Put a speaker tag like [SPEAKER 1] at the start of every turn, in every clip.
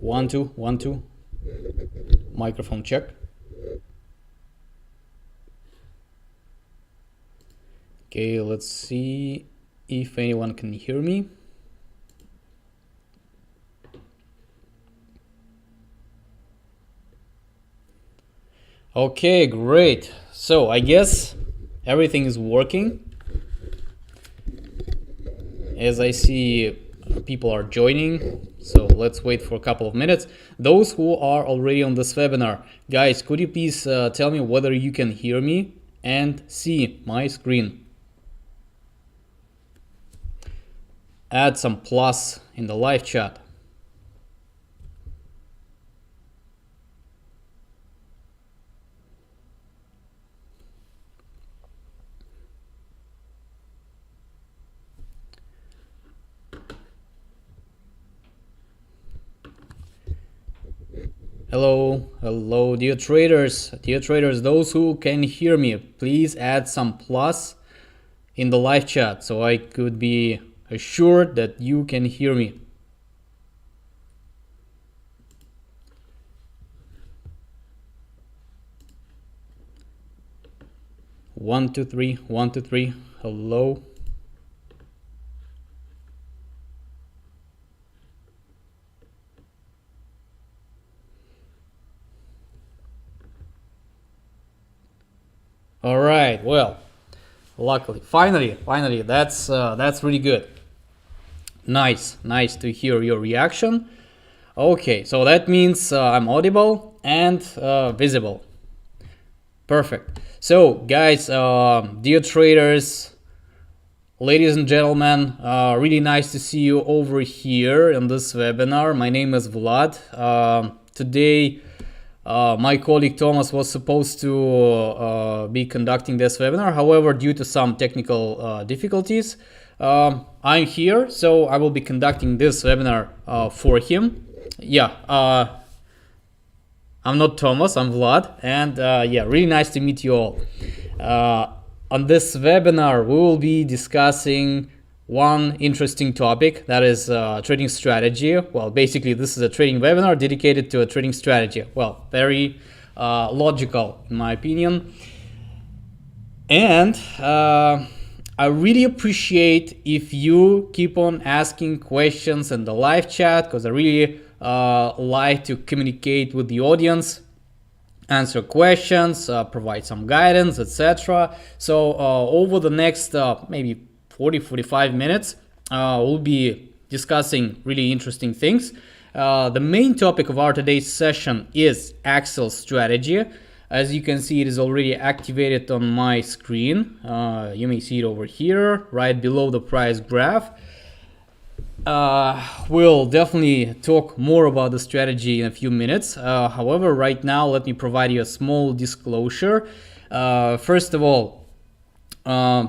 [SPEAKER 1] 1 2 1 2. Microphone check. Okay, let's see if anyone can hear me. Okay, great. So I guess everything is working. As I see, people are joining, so let's wait for a couple of minutes. Those who are already on this webinar, guys, could you please tell me whether you can hear me and see my screen? Add some plus in the live chat. Hello, dear traders, those who can hear me, please add some plus in the live chat so I could be assured that you can hear me. One, two, three, 1 2 3. Hello. All right, well, luckily, finally, that's really good. Nice to hear your reaction. Okay, so that means I'm audible and visible. Perfect. So guys, dear traders, ladies and gentlemen, really nice to see you over here in this webinar. My name is Vlad. Today my colleague Thomas was supposed to be conducting this webinar. However, due to some technical difficulties, I'm here, so I will be conducting this webinar for him. Yeah, I'm not Thomas, I'm Vlad, and yeah, really nice to meet you all. On this webinar, we will be discussing one interesting topic, that is trading strategy. Well, basically, this is a trading webinar dedicated to a trading strategy. Well, very logical, in my opinion. And I really appreciate if you keep on asking questions in the live chat, because I really like to communicate with the audience, answer questions, provide some guidance, etc. So over the next maybe 40-45 minutes, we'll be discussing really interesting things. The main topic of our today's session is AXEL strategy. As you can see, it is already activated on my screen. You may see it over here, right below the price graph. We'll definitely talk more about the strategy in a few minutes. However, right now, let me provide you a small disclosure. First of all,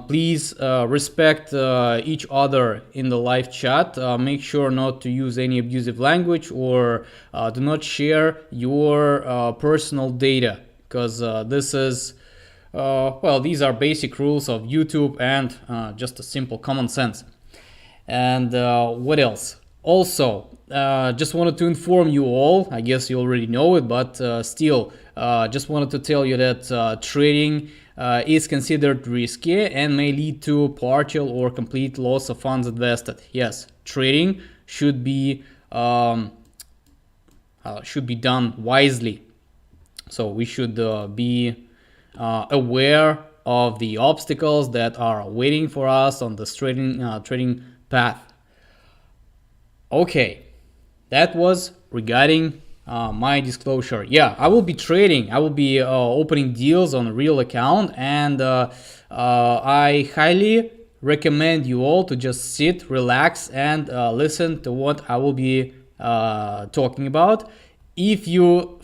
[SPEAKER 1] please respect each other in the live chat. Make sure not to use any abusive language, or do not share your personal data, because this is well, these are basic rules of YouTube and just a simple common sense. And what else? Also, just wanted to inform you all, I guess you already know it, but still, just wanted to tell you that trading is considered risky and may lead to partial or complete loss of funds invested. Yes, trading should be done wisely. So we should be aware of the obstacles that are waiting for us on the trading path. Okay, that was regarding my disclosure. Yeah, I will be trading. I will be opening deals on a real account, and I highly recommend you all to just sit, relax, and listen to what I will be talking about. If you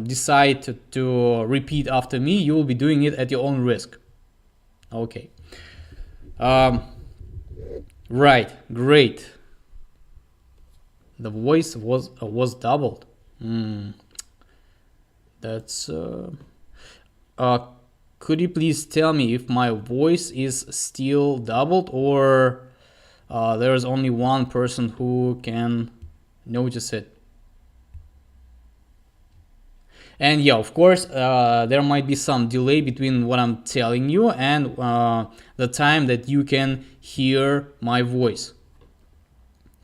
[SPEAKER 1] decide to repeat after me, you will be doing it at your own risk. Okay. Right, great. The voice was doubled. That's could you please tell me if my voice is still doubled, or there's only one person who can notice it. And yeah, of course, there might be some delay between what I'm telling you and the time that you can hear my voice.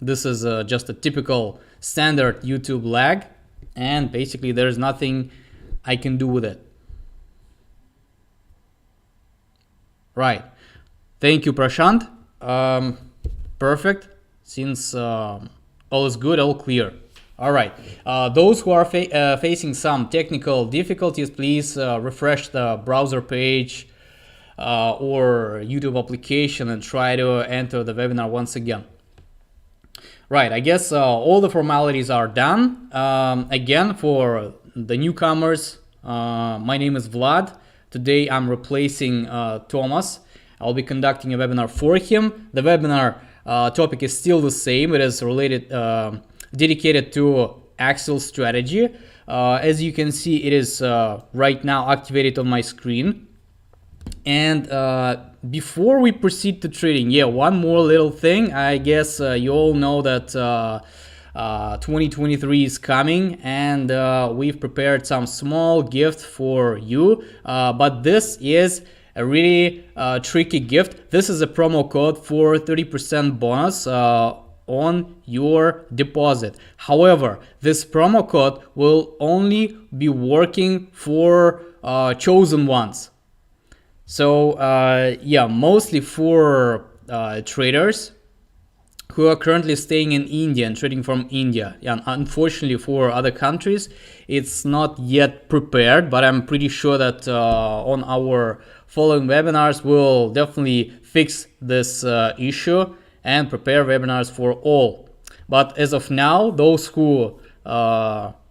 [SPEAKER 1] This is just a typical standard YouTube lag, and basically there's nothing I can do with it. Right. Thank you, Prashant. Perfect. Since all is good, all clear. All right. Those who are facing some technical difficulties, please refresh the browser page or YouTube application and try to enter the webinar once again. Right. I guess all the formalities are done. Again, for the newcomers, my name is Vlad. Today I'm replacing Thomas. I'll be conducting a webinar for him. The webinar topic is still the same. It is related, dedicated to AXEL strategy. As you can see, it is right now activated on my screen. And before we proceed to trading, yeah, one more little thing. I guess you all know that 2023 is coming, and we've prepared some small gift for you. But this is a really tricky gift. This is a promo code for 30% bonus on your deposit. However, this promo code will only be working for chosen ones. So yeah, mostly for traders who are currently staying in India and trading from India. And unfortunately for other countries, it's not yet prepared, but I'm pretty sure that on our following webinars, we'll definitely fix this issue and prepare webinars for all. But as of now, those who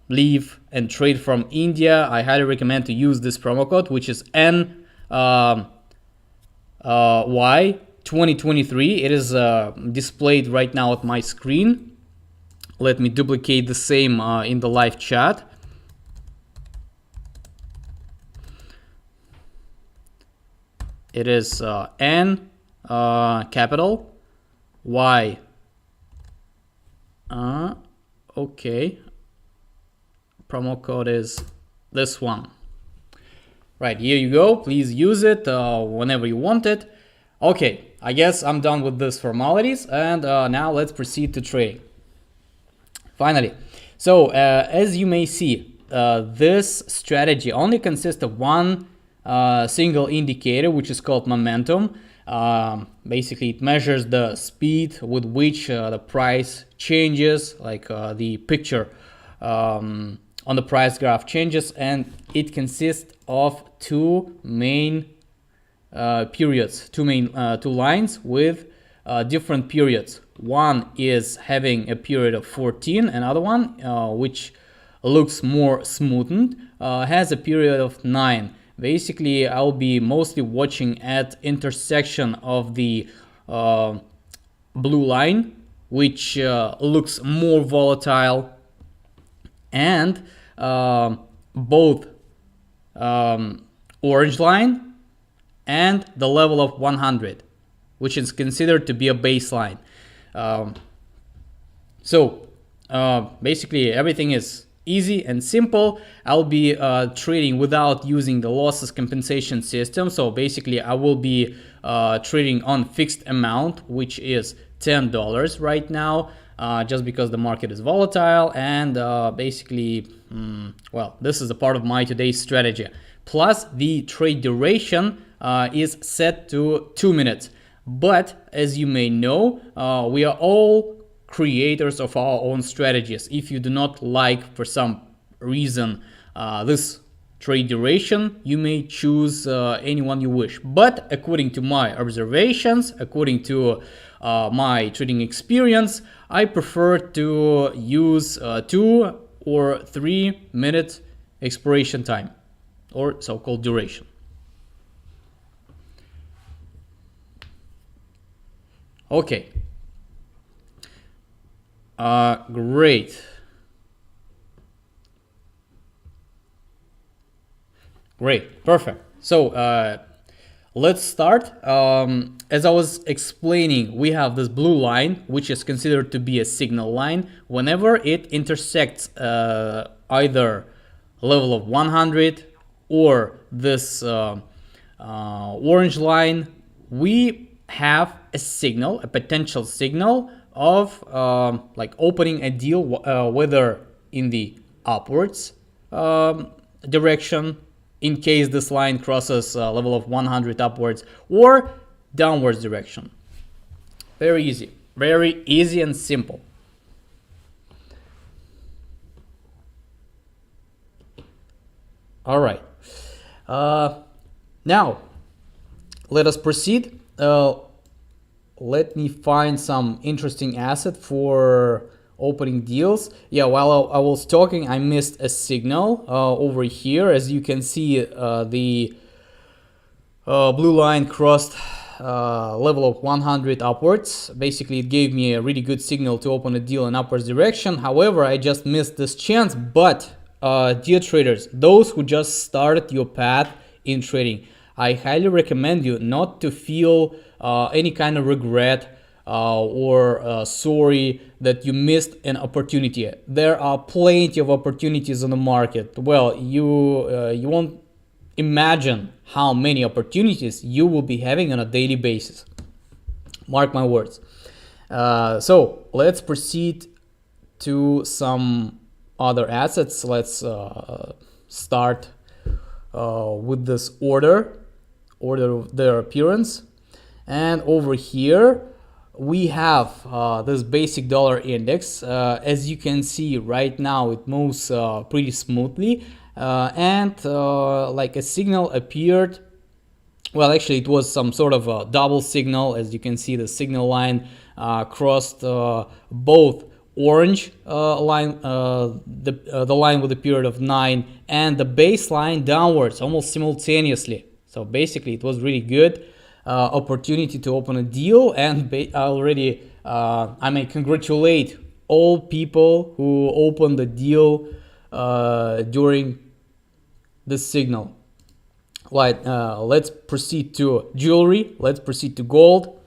[SPEAKER 1] leave and trade from India, I highly recommend to use this promo code, which is Y2023. It is displayed right now at my screen. Let me duplicate the same in the live chat. It is N capital Y. Okay. Promo code is this one. Right, here you go. Please use it whenever you want it. Okay, I guess I'm done with these formalities, and now let's proceed to trading. Finally, so as you may see, this strategy only consists of one single indicator, which is called momentum. Basically, it measures the speed with which the price changes, like the picture on the price graph changes, and it consists of two main periods, two lines with different periods. One is having a period of 14, another one, which looks more smoothened, has a period of 9. Basically, I'll be mostly watching at intersection of the blue line, which looks more volatile, and both orange line and the level of 100, which is considered to be a baseline. So basically everything is easy and simple. I'll be trading without using the losses compensation system. So basically I will be trading on fixed amount, which is $10 right now, just because the market is volatile, and basically well, this is a part of my today's strategy. Plus the trade duration is set to 2 minutes. But as you may know, we are all creators of our own strategies. If you do not like, for some reason, this trade duration, you may choose anyone you wish. But according to my observations, according to my trading experience, I prefer to use 2 or 3 minute expiration time, or so-called duration. Okay. Great. Great, perfect. So Let's start. As I was explaining, we have this blue line, which is considered to be a signal line. Whenever it intersects either level of 100 or this orange line, we have a signal, a potential signal of like opening a deal, whether in the upwards direction, in case this line crosses level of 100 upwards, or downwards direction. Very easy and simple. All right. Now, let us proceed. Let me find some interesting asset for opening deals. Yeah, while I was talking, I missed a signal over here. As you can see, the blue line crossed level of 100 upwards. Basically, it gave me a really good signal to open a deal in upwards direction. However, I just missed this chance. But dear traders, those who just started your path in trading, I highly recommend you not to feel any kind of regret or sorry that you missed an opportunity. There are plenty of opportunities on the market. Well, you won't imagine how many opportunities you will be having on a daily basis. Mark my words. So let's proceed to some other assets. Let's start with this order of their appearance. And over here we have this basic dollar index. As you can see right now, it moves pretty smoothly, and like a signal appeared. Well, actually it was some sort of a double signal. As you can see, the signal line crossed both orange line, the line with a period of 9, and the baseline downwards almost simultaneously. So basically it was really good opportunity to open a deal. And I may congratulate all people who opened the deal during this signal. Right, let's proceed to jewelry. Let's proceed to gold.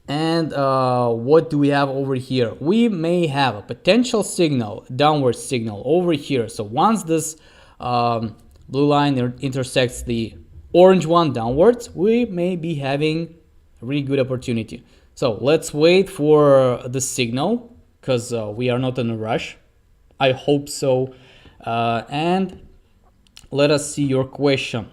[SPEAKER 1] And what do we have over here? We may have a potential signal, downward signal over here. So once this blue line intersects the orange one downwards, we may be having a really good opportunity. So let's wait for the signal, because we are not in a rush. I hope so. And let us see your question.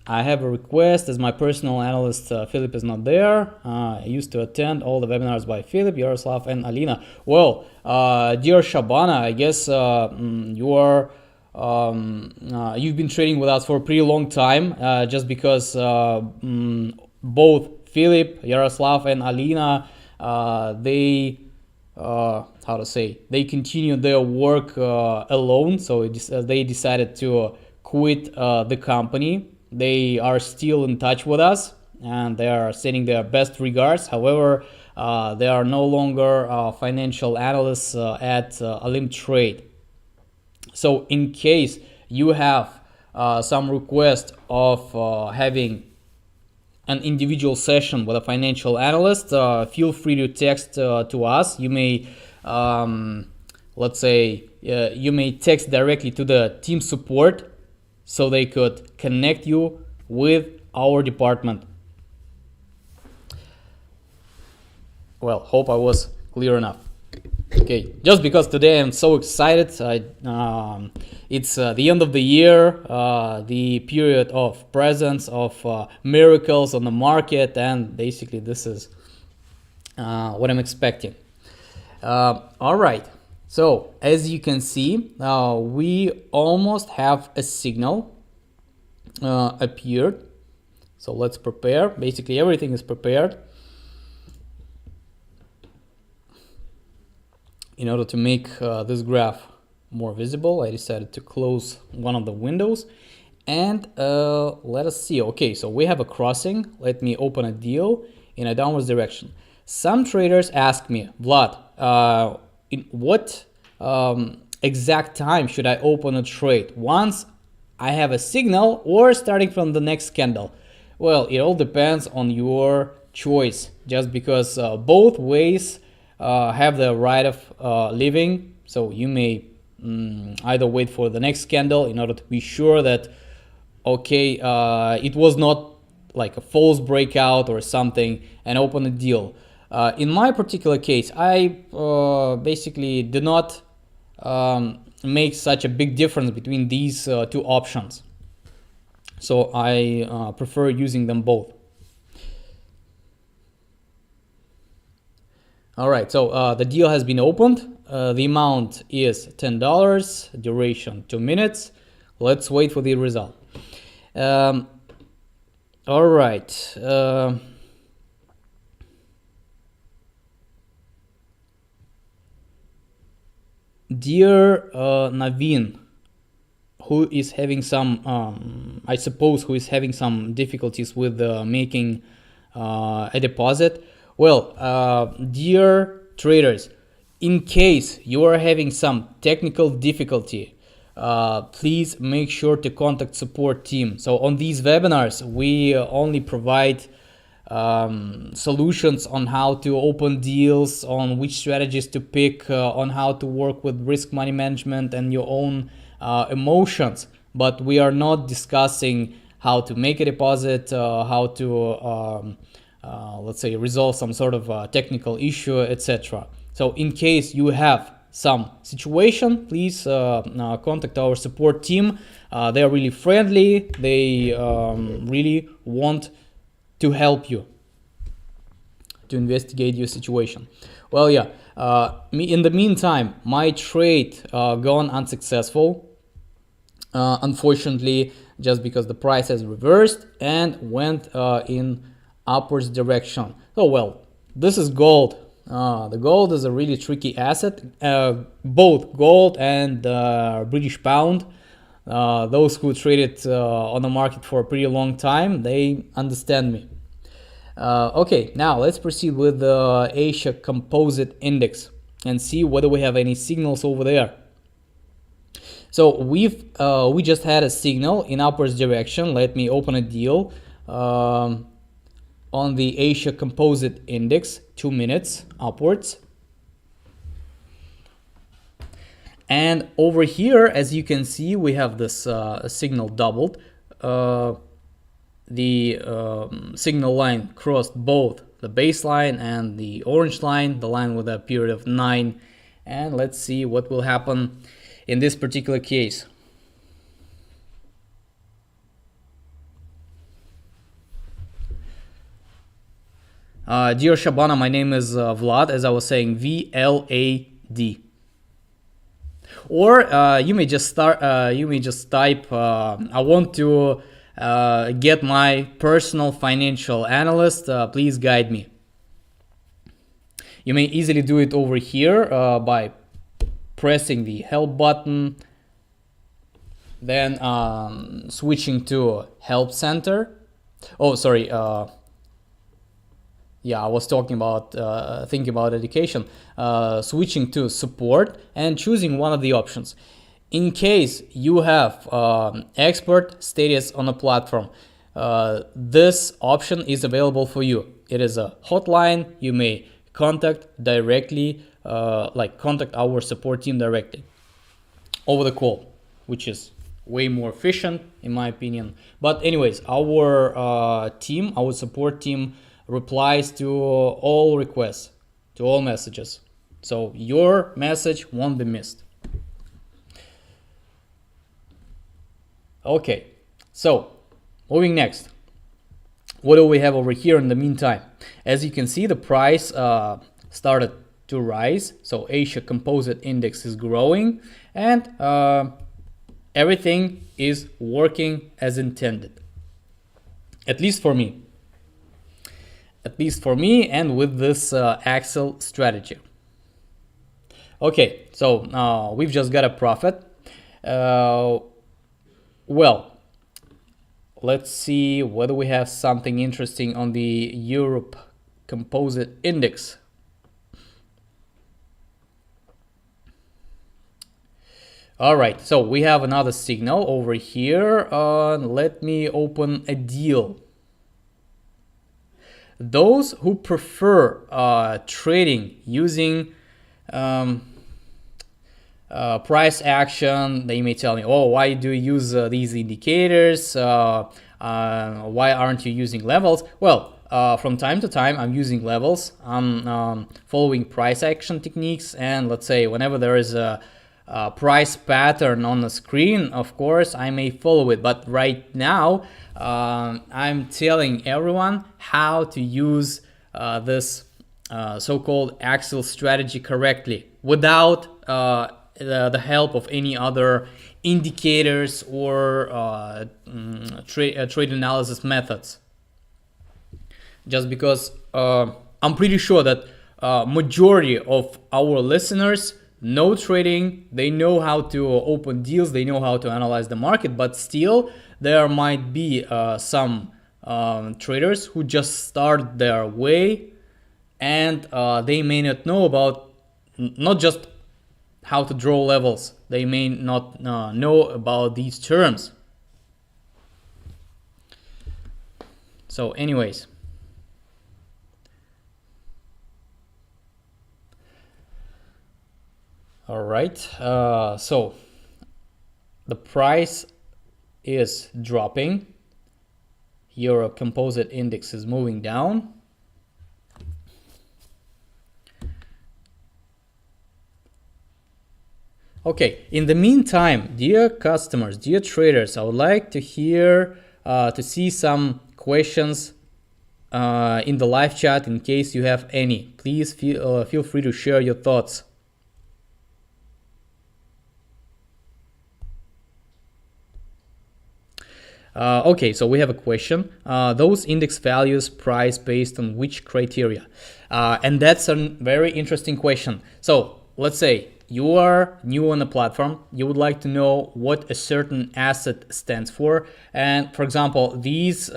[SPEAKER 1] I have a request. As my personal analyst, Philip is not there. I used to attend all the webinars by Philip, Yaroslav, and Alina. Well, dear Shabana, I guess you've been trading with us for a pretty long time, just because both Philip, Yaroslav, and Alina, they continued their work alone. So they decided to quit the company. They are still in touch with us, and they are sending their best regards. However, they are no longer financial analysts at OLYMP TRADE. So in case you have some request of having an individual session with a financial analyst, feel free to text to us. You may you may text directly to the team support, so they could connect you with our department. Well, hope I was clear enough. Okay, just because today I'm so excited. It's the end of the year, the period of presence of miracles on the market, and basically this is what I'm expecting. All right. So as you can see, we almost have a signal appeared. So let's prepare. Basically everything is prepared. In order to make this graph more visible, I decided to close one of the windows. And let us see. Okay, so we have a crossing. Let me open a deal in a downwards direction. Some traders ask me, Vlad, in what exact time should I open a trade? Once I have a signal or starting from the next candle? Well, it all depends on your choice, just because both ways have the right of living. So you may either wait for the next candle in order to be sure that, okay, it was not like a false breakout or something, and open a deal. In my particular case, I basically did not make such a big difference between these two options. So I prefer using them both. All right, so the deal has been opened. The amount is $10, duration 2 minutes. Let's wait for the result. All right. Dear Naveen, who is having some, I suppose, who is having some difficulties with making a deposit. Well, dear traders, in case you are having some technical difficulty, please make sure to contact support team. So on these webinars, we only provide solutions on how to open deals, on which strategies to pick, on how to work with risk money management and your own emotions. But we are not discussing how to make a deposit, how to let's say resolve some sort of technical issue, etc. So in case you have some situation, please contact our support team. They are really friendly. They really want to help you to investigate your situation. Well, yeah, in the meantime, my trade gone unsuccessful, unfortunately, just because the price has reversed and went in upwards direction. Oh well, this is gold. The gold is a really tricky asset. Both gold and British pound. Those who traded on the market for a pretty long time, they understand me. Okay, now let's proceed with the Asia Composite Index and see whether we have any signals over there. So we just had a signal in upwards direction. Let me open a deal on the Asia Composite Index, 2 minutes upwards. And over here, as you can see, we have this signal doubled. The signal line crossed both the baseline and the orange line, the line with a period of 9. And let's see what will happen in this particular case. Dear Shabana, my name is Vlad, as I was saying, VLAD. Or you may just start. You may just type. I want to get my personal financial analyst. Please guide me. You may easily do it over here by pressing the help button, then switching to help center. Oh, sorry. Yeah, I was talking about thinking about education, switching to support and choosing one of the options. In case you have expert status on a platform, this option is available for you. It is a hotline. You may contact directly, contact our support team directly over the call, which is way more efficient in my opinion. But anyways, our team, our support team, replies to all requests, to all messages. So your message won't be missed. Okay, so moving next. What do we have over here in the meantime? As you can see, the price started to rise. So Asia Composite Index is growing and everything is working as intended. At least for me. At least for me, and with this AXEL strategy. Okay, so we've just got a profit. Well, let's see whether we have something interesting on the Europe Composite Index. All right, so we have another signal over here. Let me open a deal. Those who prefer trading using price action, they may tell me, oh, why do you use these indicators? Why aren't you using levels? Well, from time to time, I'm using levels. I'm following price action techniques, and let's say whenever there is a price pattern on the screen, of course, I may follow it. But right now, I'm telling everyone how to use this so-called AXEL strategy correctly without the help of any other indicators or trade analysis methods. Just because I'm pretty sure that majority of our listeners know trading, they know how to open deals, they know how to analyze the market, but still there might be some traders who just start their way, and they may not know about not just how to draw levels, they may not know about these terms. So anyways, all right, so the price is dropping, Euro Composite Index is moving down. Okay, in the meantime, dear customers, dear traders, I would like to hear, to see some questions in the live chat in case you have any. Please feel free to share your thoughts. Okay, so we have a question. Those index values price based on which criteria? And that's a very interesting question. So let's say you are new on the platform, you would like to know what a certain asset stands for. And for example, these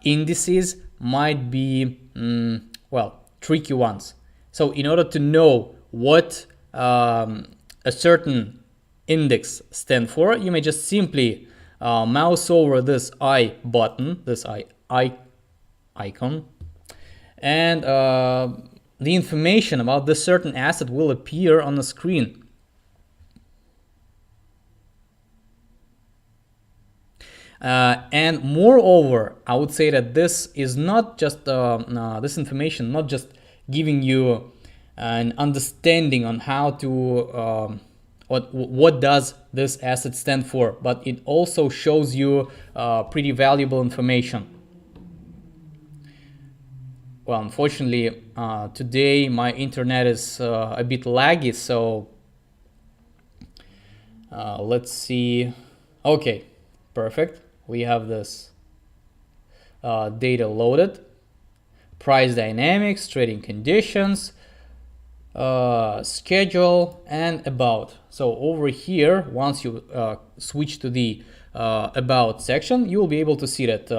[SPEAKER 1] indices might be, well, tricky ones. So in order to know what a certain index stands for, you may just simply mouse over this I button, this I icon, and the information about this certain asset will appear on the screen. And moreover, I would say that this is not just this information, not just giving you an understanding on how to what does this asset stand for, but it also shows you pretty valuable information. Well, unfortunately, today my internet is a bit laggy, so let's see. Okay, perfect. We have this data loaded. Price dynamics, trading conditions, schedule, and about. So over here, once you switch to the about section, you will be able to see that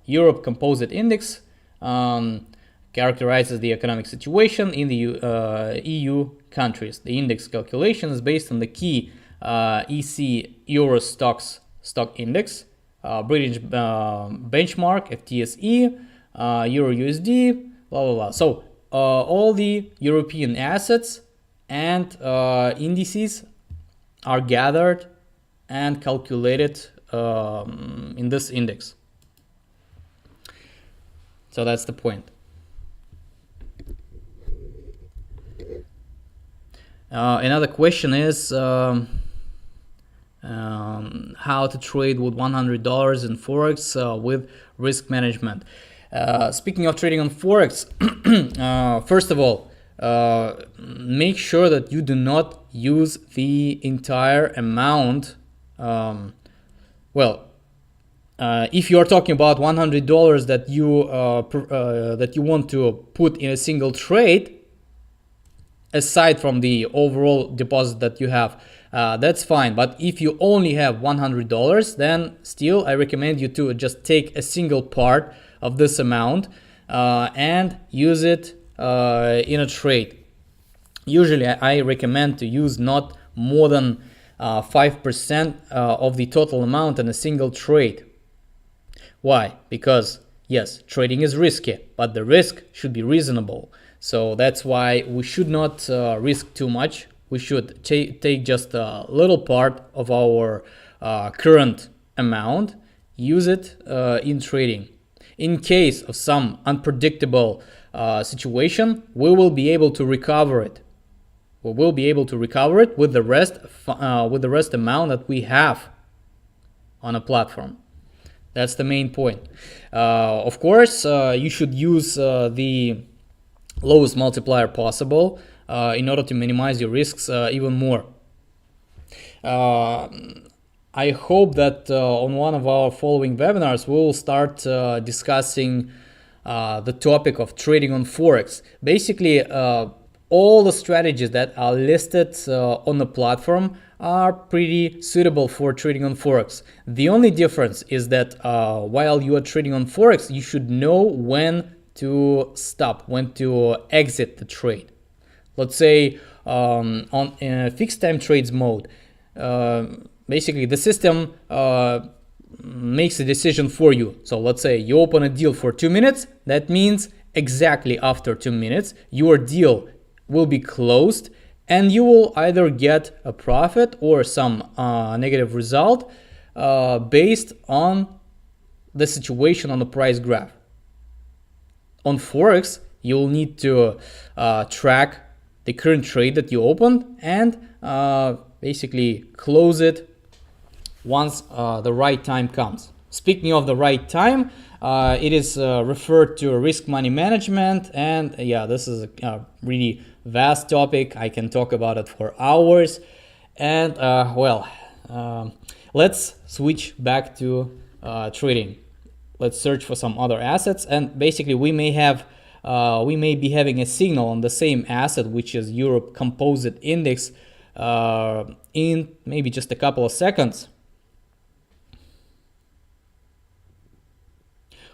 [SPEAKER 1] Europe Composite Index characterizes the economic situation in the EU countries. The index calculation is based on the key EC Euro stock index, British benchmark, FTSE, Euro USD, blah blah blah. So all the European assets and indices are gathered and calculated in this index. So that's the point. Another question is how to trade with $100 in Forex with risk management. Speaking of trading on Forex, first of all, make sure that you do not use the entire amount. If you are talking about $100 that you want to put in a single trade, aside from the overall deposit that you have, that's fine. But if you only have $100, then still I recommend you to just take a single part of this amount and use it in a trade. Usually I recommend to use not more than 5% of the total amount in a single trade. Why? Because yes, trading is risky, but the risk should be reasonable. So that's why we should not risk too much. We should take just a little part of our current amount, use it in trading. In case of some unpredictable situation, we will be able to recover it. We will be able to recover it with the rest amount that we have on a platform. That's the main point. Of course, you should use the lowest multiplier possible in order to minimize your risks even more. I hope that on one of our following webinars we will start discussing the topic of trading on Forex. Basically, all the strategies that are listed on the platform are pretty suitable for trading on Forex. The only difference is that while you are trading on Forex, you should know when to stop, when to exit the trade. Let's say on fixed time trades mode, basically the system makes a decision for you. So let's say you open a deal for 2 minutes. That means exactly after 2 minutes, your deal will be closed and you will either get a profit or some negative result based on the situation on the price graph. On Forex, you'll need to track the current trade that you opened and basically close it once the right time comes. Speaking of the right time, it is referred to risk money management, and yeah, this is a really vast topic. I can talk about it for hours. And let's switch back to trading. Let's search for some other assets, and basically we may be having a signal on the same asset, which is Europe Composite Index, in maybe just a couple of seconds,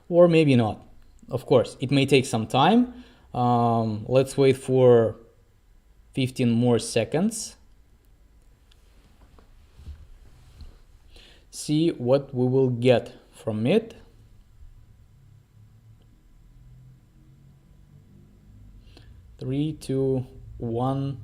[SPEAKER 1] or maybe not. Of course, it may take some time. Let's wait for 15 more seconds. See what we will get from it. 3, 2, 1.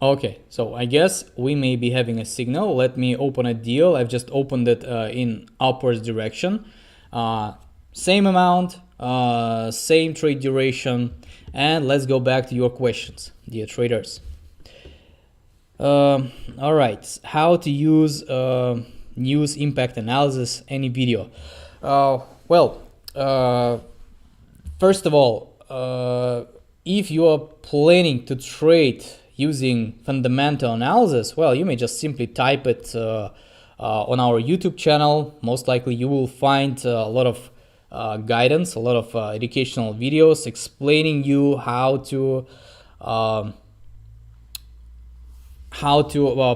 [SPEAKER 1] Okay, so I guess we may be having a signal. Let me open a deal. I've just opened it in upwards direction. Same amount, same trade duration. And let's go back to your questions, dear traders. All right, how to use news impact analysis, any video. First of all, if you are planning to trade using fundamental analysis, well, you may just simply type it on our YouTube channel. Most likely you will find a lot of guidance, a lot of educational videos explaining you how to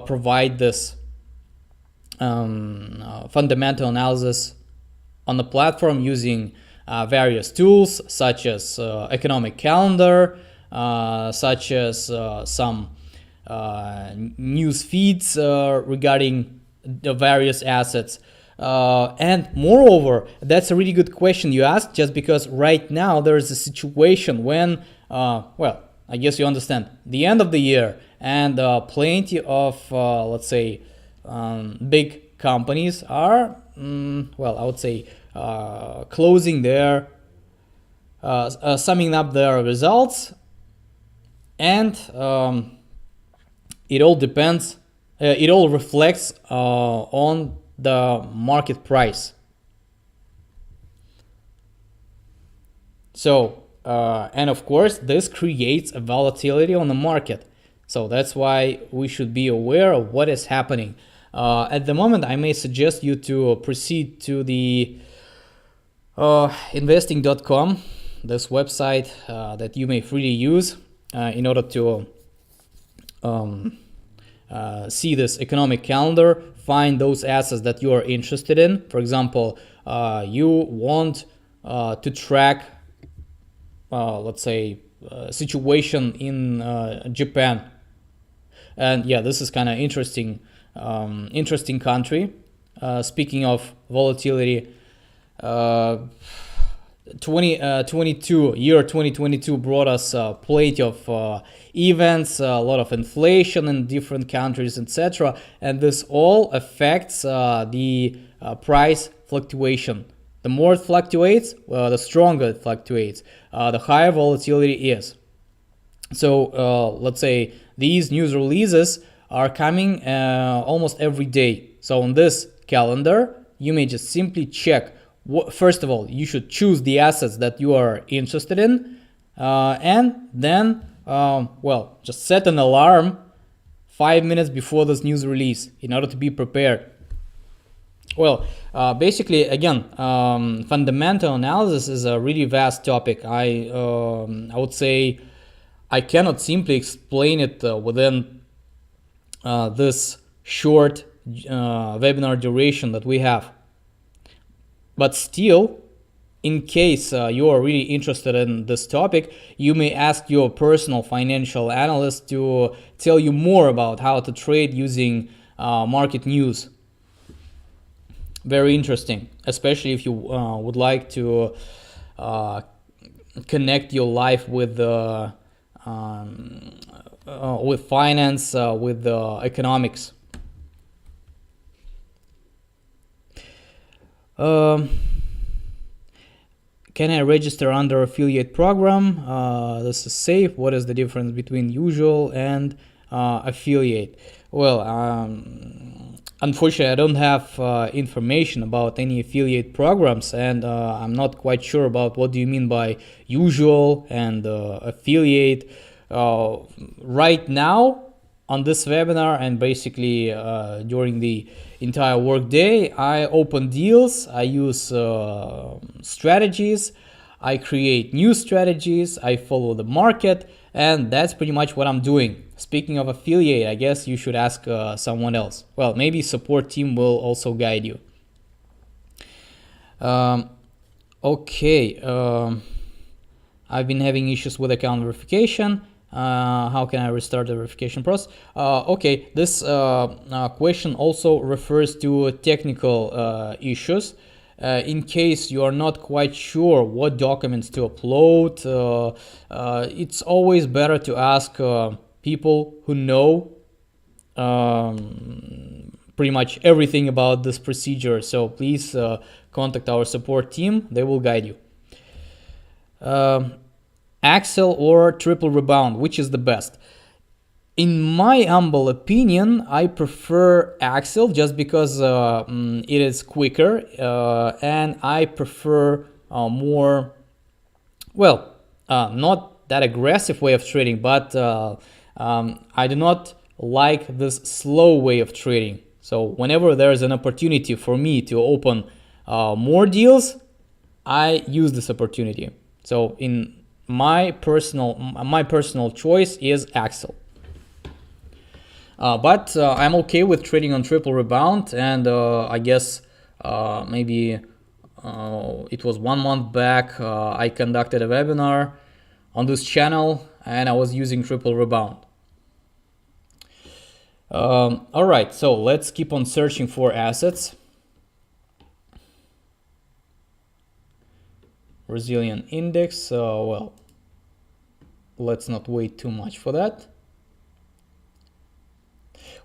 [SPEAKER 1] provide this fundamental analysis on the platform using various tools such as economic calendar, such as some news feeds regarding the various assets. And moreover, that's a really good question you asked, just because right now there is a situation when, I guess you understand, the end of the year, and plenty of, let's say, big companies are, I would say, closing their, summing up their results, and it all depends, it all reflects on the market price. So, and of course, this creates a volatility on the market. So that's why we should be aware of what is happening. At the moment, I may suggest you to proceed to the investing.com, this website that you may freely use in order to see this economic calendar, find those assets that you are interested in. For example, you want to track let's say, situation in Japan. And yeah, this is kind of interesting, interesting country. Speaking of volatility, 2022 brought us plenty of events, a lot of inflation in different countries, etc. And this all affects the price fluctuation. The more it fluctuates, the stronger it fluctuates, the higher volatility is. So let's say these news releases are coming almost every day. So on this calendar, you may just simply check. First of all, you should choose the assets that you are interested in, and then, well, just set an alarm 5 minutes before this news release in order to be prepared. Well, basically, again, fundamental analysis is a really vast topic. I would say I cannot simply explain it within this short webinar duration that we have. But still, in case you are really interested in this topic, you may ask your personal financial analyst to tell you more about how to trade using market news. Very interesting, especially if you would like to connect your life with finance, with economics. Can I register under affiliate program? This is safe. What is the difference between usual and affiliate? Well, unfortunately, I don't have information about any affiliate programs, and I'm not quite sure about what do you mean by usual and affiliate. Right now, on this webinar and basically during the entire work day, I open deals, I use strategies, I create new strategies, I follow the market, and that's pretty much what I'm doing. Speaking of affiliate, I guess you should ask someone else. Well, maybe support team will also guide you. Okay, I've been having issues with account verification. How can I restart the verification process? Okay, this question also refers to technical issues. In case you are not quite sure what documents to upload, it's always better to ask people who know pretty much everything about this procedure. So please contact our support team, they will guide you. AXEL or triple rebound, which is the best? In my humble opinion, I prefer AXEL just because it is quicker, and I prefer more, well, not that aggressive way of trading, but I do not like this slow way of trading. So whenever there's an opportunity for me to open more deals, I use this opportunity. So in my personal choice is AXEL. But I'm okay with trading on triple rebound, and I guess maybe it was 1 month back I conducted a webinar on this channel and I was using triple rebound. Alright, so let's keep on searching for assets. Resilient index, well, let's not wait too much for that.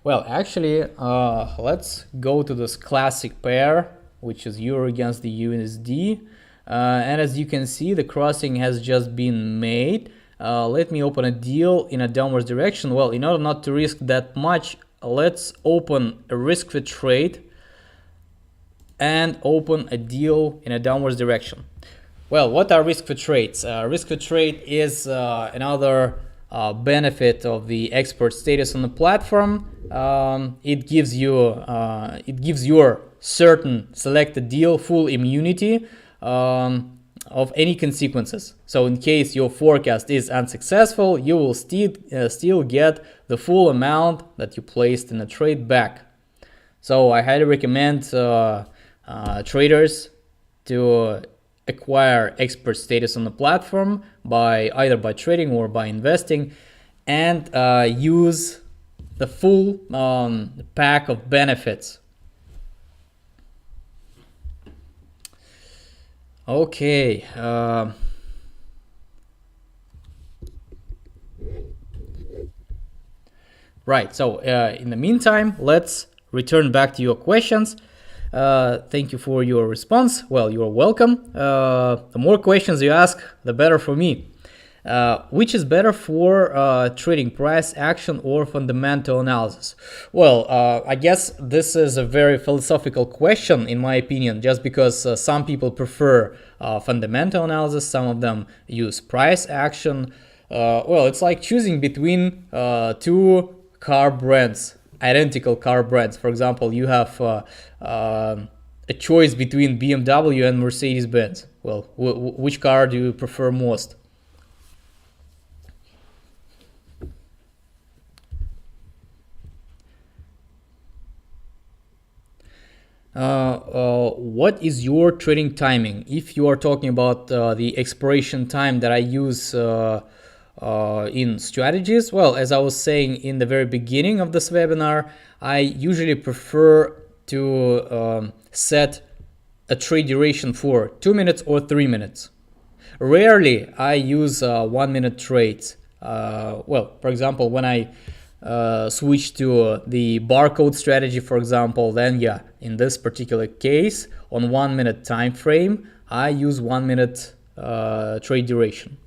[SPEAKER 1] Well, actually, let's go to this classic pair, which is Euro against the USD. And as you can see, the crossing has just been made. Let me open a deal in a downwards direction. Well, in order not to risk that much, let's open a risk-free trade and open a deal in a downwards direction. Well, what are risk-free trades? Risk-free trade is another benefit of the expert status on the platform. It gives your certain selected deal full immunity of any consequences. So in case your forecast is unsuccessful, you will still get the full amount that you placed in a trade back. So I highly recommend traders to acquire expert status on the platform by either by trading or by investing, and use the full pack of benefits. Okay. Right. So in the meantime, let's return back to your questions. Thank you for your response. Well, you're welcome. The more questions you ask, the better for me. Which is better for trading, price action or fundamental analysis? Well, I guess this is a very philosophical question, in my opinion, just because some people prefer fundamental analysis, some of them use price action. Well, it's like choosing between two car brands, identical car brands. For example, you have a choice between BMW and Mercedes-Benz. Well, which car do you prefer most? What is your trading timing? If you are talking about the expiration time that I use in strategies, well, as I was saying in the very beginning of this webinar, I usually prefer to set a trade duration for 2 minutes or 3 minutes. Rarely I use 1 minute trades. Well, for example, when I switch to the barcode strategy, for example, then yeah, in this particular case, on 1 minute time frame, I use 1 minute trade duration.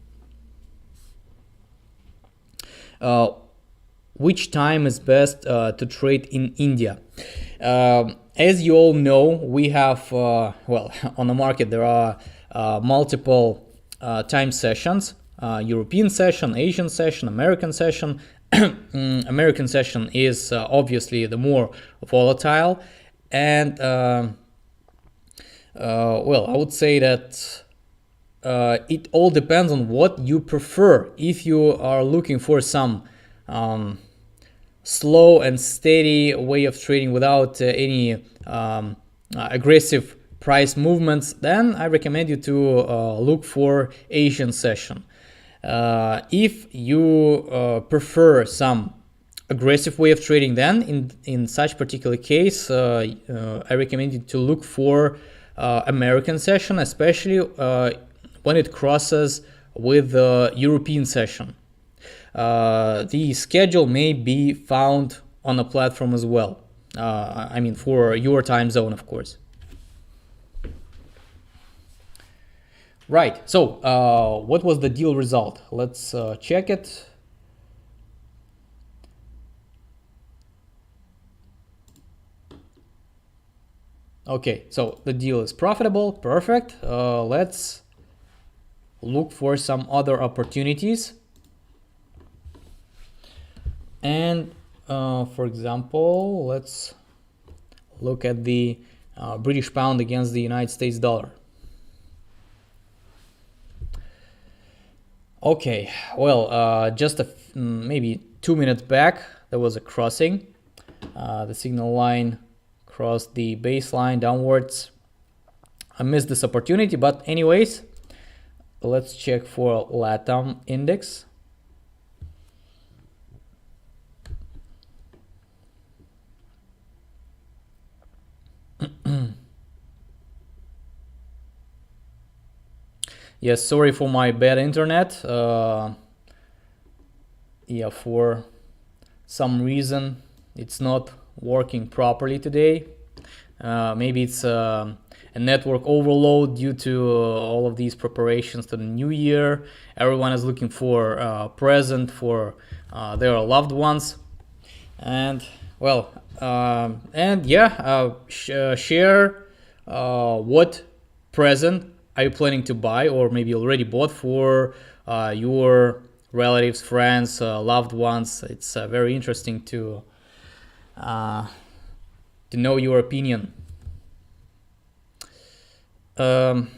[SPEAKER 1] Which time is best to trade in India? As you all know, we have, well, on the market there are multiple time sessions, European session, Asian session, American session. American session is obviously the more volatile, and well, I would say that it all depends on what you prefer. If you are looking for some slow and steady way of trading without any aggressive price movements, then I recommend you to look for Asian session. If you prefer some aggressive way of trading, then in such particular case, I recommend you to look for American session, especially when it crosses with the European session. The schedule may be found on the platform as well. I mean, for your time zone, of course. Right, so what was the deal result? Let's check it. Okay, so the deal is profitable, perfect. Let's look for some other opportunities. And for example, let's look at the British pound against the United States dollar. Okay, well, just maybe 2 minutes back, there was a crossing. The signal line crossed the baseline downwards. I missed this opportunity, but anyways, let's check for LATAM index. Yes, sorry for my bad internet. Yeah, for some reason it's not working properly today. Maybe it's a network overload due to all of these preparations to the new year. Everyone is looking for a present for their loved ones, and well, and yeah, share what present are you planning to buy, or maybe already bought for your relatives, friends, loved ones. It's very interesting to know your opinion. Right.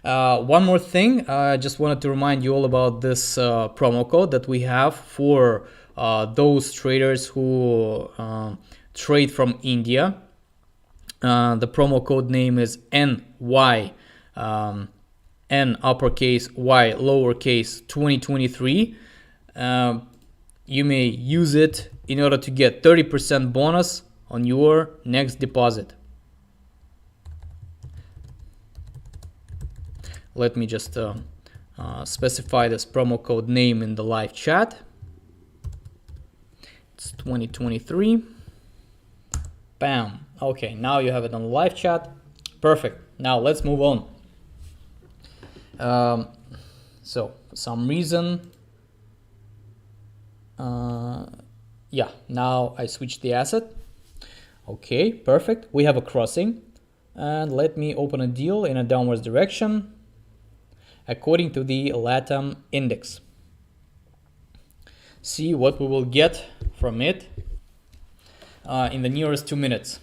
[SPEAKER 1] One more thing, I just wanted to remind you all about this promo code that we have for those traders who trade from India. The promo code name is NY, N uppercase, Y lowercase 2023. You may use it in order to get 30% bonus on your next deposit. Let me just specify this promo code name in the live chat. It's 2023. Bam. Okay, now you have it on the live chat. Perfect. Now let's move on. So for some reason, yeah, now I switched the asset. Okay, perfect. We have a crossing, and let me open a deal in a downwards direction according to the LATAM index. See what we will get from it in the nearest 2 minutes.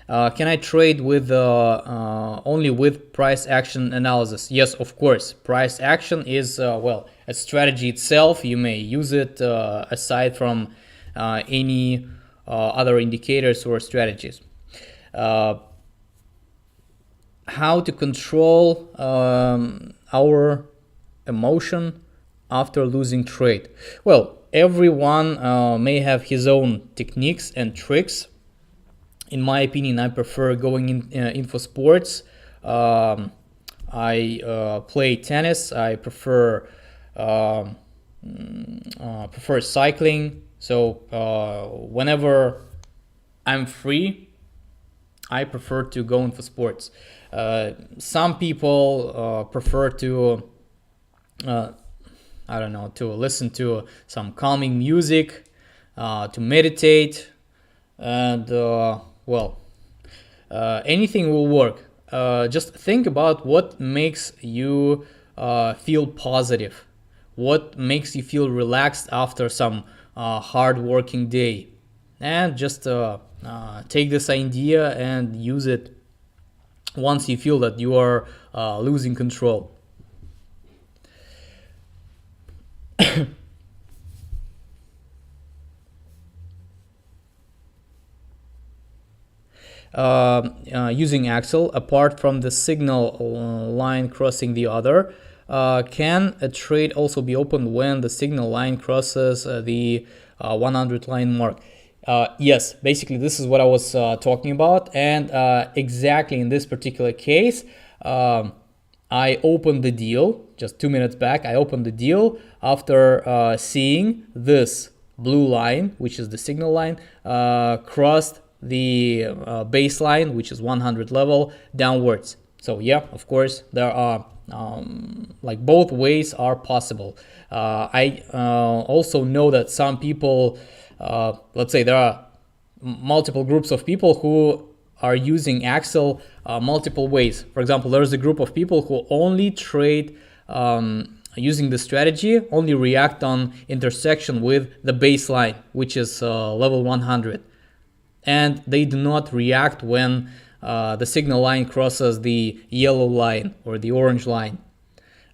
[SPEAKER 1] Can I trade with only with price action analysis? Yes, of course. Price action is well, a strategy itself. You may use it aside from any other indicators or strategies. How to control our emotion after losing trade? Well, everyone may have his own techniques and tricks. In my opinion, I prefer going in for sports. I play tennis. I prefer cycling. So whenever I'm free, I prefer to go in for sports. Some people prefer to I don't know, to listen to some calming music, to meditate, and well, anything will work. Just think about what makes you feel positive, what makes you feel relaxed after some hard working day, and just take this idea and use it once you feel that you are losing control. Using AXEL, apart from the signal line crossing the other, can a trade also be opened when the signal line crosses the 100 line mark? Yes, basically this is what I was talking about, and exactly in this particular case, I opened the deal just 2 minutes back. I opened the deal after seeing this blue line, which is the signal line, crossed the baseline, which is 100 level, downwards. So yeah, of course, there are like both ways are possible. I also know that some people, let's say there are multiple groups of people who are using AXEL multiple ways. For example, there's a group of people who only trade using the strategy, only react on intersection with the baseline, which is level 100. And they do not react when the signal line crosses the yellow line or the orange line.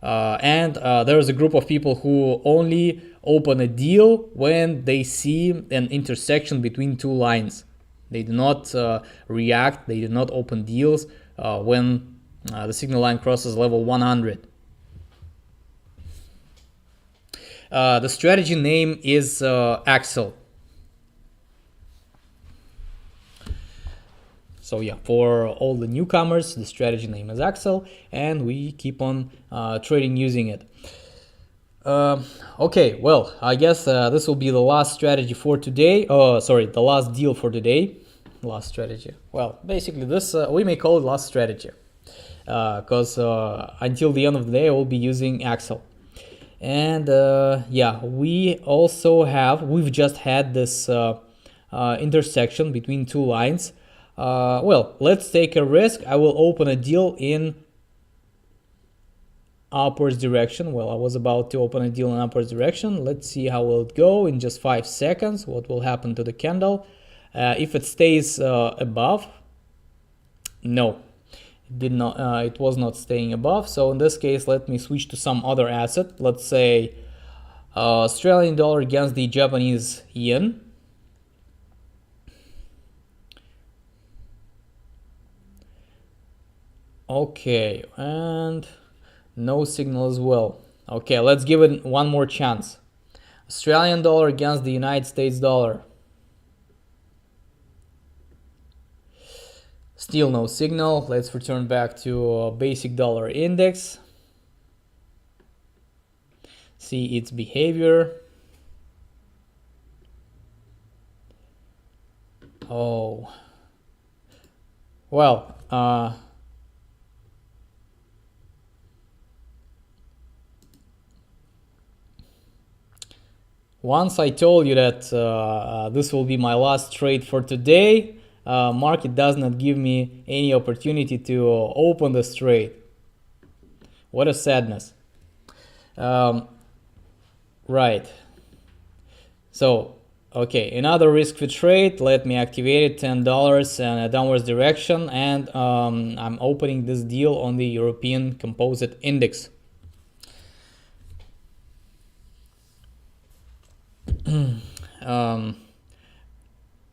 [SPEAKER 1] And there is a group of people who only open a deal when they see an intersection between two lines. They do not react, they do not open deals when the signal line crosses level 100. The strategy name is AXEL. So yeah, for all the newcomers, the strategy name is AXEL, and we keep on trading using it. Okay, well, I guess this will be the last strategy for today. Sorry, the last deal for today. Last strategy. Well, basically this, we may call it last strategy, because until the end of the day, I will be using AXEL. And yeah, we've just had this intersection between two lines. Well, let's take a risk. I will open a deal in upwards direction. Well, I was about to open a deal in upwards direction. Let's see how will it go in just 5 seconds. What will happen to the candle? If it stays above, no, it did not. It was not staying above. So in this case, let me switch to some other asset. Let's say Australian dollar against the Japanese yen. Okay, and no signal as well. Okay, let's give it one more chance. Australian dollar against the United States dollar. Still no signal. Let's return back to basic dollar index. See its behavior. Oh, well, once I told you that this will be my last trade for today, market does not give me any opportunity to open this trade. What a sadness. Right. So, okay, another risk-free trade. Let me activate it, $10 in a downwards direction, and I'm opening this deal on the European Composite Index.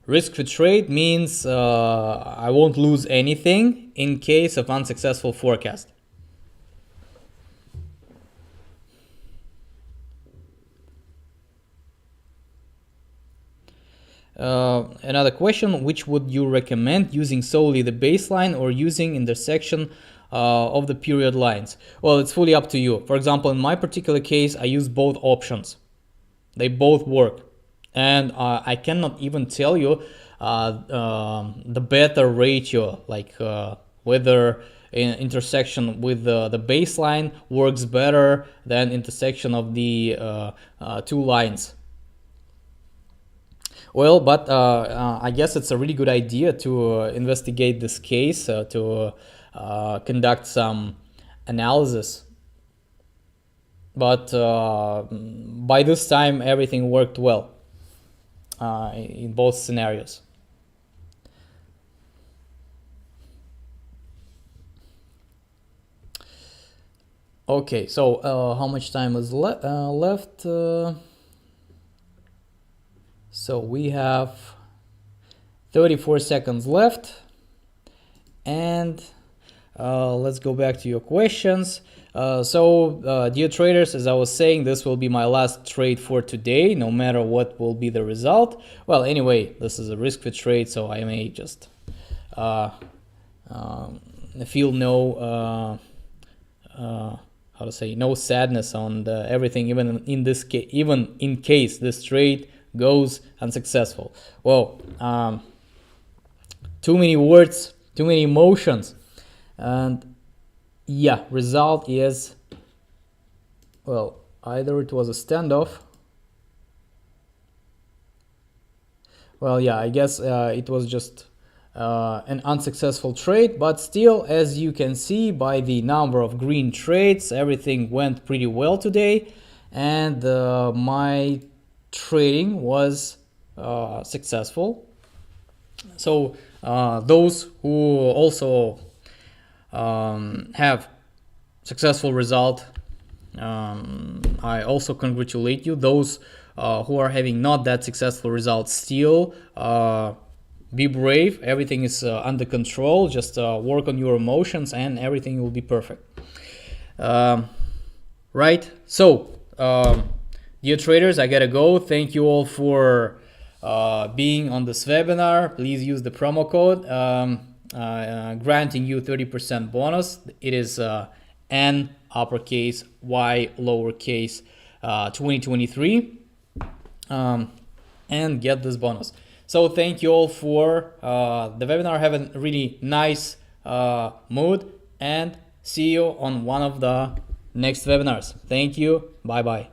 [SPEAKER 1] Risk-free trade means I won't lose anything in case of unsuccessful forecast. Another question, which would you recommend, using solely the baseline or using intersection of the period lines? Well, it's fully up to you. For example, in my particular case, I use both options. They both work. And I cannot even tell you the better ratio, like whether intersection with the baseline works better than intersection of the two lines. Well, but I guess it's a really good idea to investigate this case, to conduct some analysis. But by this time, everything worked well in both scenarios. Okay, so how much time is left? So we have 34 seconds left, and let's go back to your questions. Dear traders, as I was saying, this will be my last trade for today, no matter what will be the result. Well, anyway, this is a risk-free trade, so I may just feel no no sadness on everything, even in this case, even in case this trade goes unsuccessful. Well, too many words, too many emotions, and yeah, result is, well, either it was a standoff. Well, yeah, I guess it was just an unsuccessful trade, but still, as you can see by the number of green trades, everything went pretty well today, and my trading was successful. So those who also have successful result, I also congratulate you. Those who are having not that successful result, still be brave. Everything is under control. Just work on your emotions and everything will be perfect. Right, so dear traders, I gotta go. Thank you all for being on this webinar. Please use the promo code granting you 30% bonus. It is N uppercase, Y lowercase 2023, and get this bonus. So thank you all for the webinar. Have a really nice mood, and see you on one of the next webinars. Thank you. Bye bye.